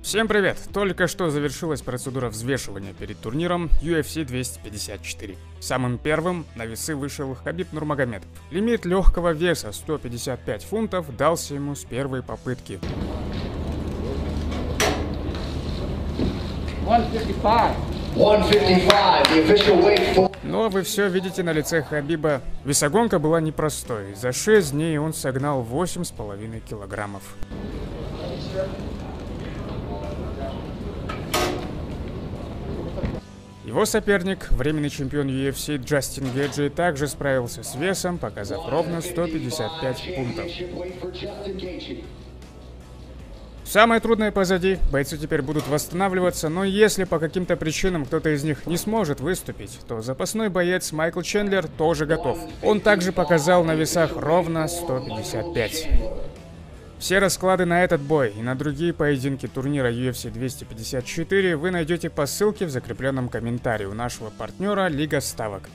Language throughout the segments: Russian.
Всем привет! Только что завершилась процедура взвешивания перед турниром UFC 254. Самым первым на весы вышел Хабиб Нурмагомедов. Лимит легкого веса 155 фунтов дался ему с первой попытки. 155. Но вы все видите на лице Хабиба. Весогонка была непростой. За 6 дней он согнал 8,5 килограммов. Его соперник, временный чемпион UFC Джастин Геджи, также справился с весом, показав ровно 155 пунктов. Самое трудное позади, бойцы теперь будут восстанавливаться, но если по каким-то причинам кто-то из них не сможет выступить, то запасной боец Майкл Чендлер тоже готов. Он также показал на весах ровно 155. Все расклады на этот бой и на другие поединки турнира UFC 254 вы найдете по ссылке в закрепленном комментарии у нашего партнера Лига Ставок.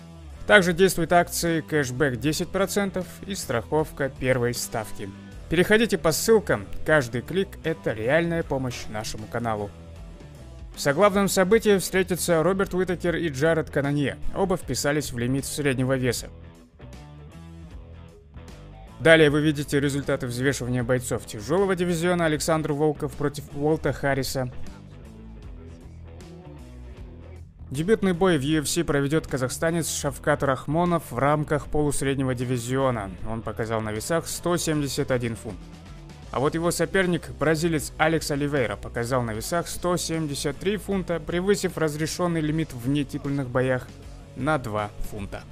Также действуют акции кэшбэк 10% и страховка первой ставки. Переходите по ссылкам, каждый клик – это реальная помощь нашему каналу. В соглавном событии встретятся Роберт Уитакер и Джаред Канонье, оба вписались в лимит среднего веса. Далее вы видите результаты взвешивания бойцов тяжелого дивизиона: Александр Волков против Уолта Харриса. Дебютный бой в UFC проведет казахстанец Шавкат Рахмонов в рамках полусреднего дивизиона. Он показал на весах 171 фунт. А вот его соперник, бразилец Алекс Оливейра, показал на весах 173 фунта, превысив разрешенный лимит в нетитульных боях на 2 фунта.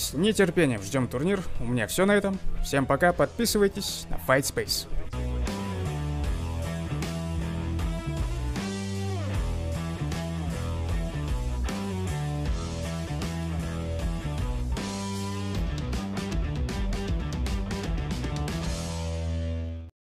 С нетерпением ждем турнир. У меня все на этом. Всем пока, подписывайтесь на Fight Space.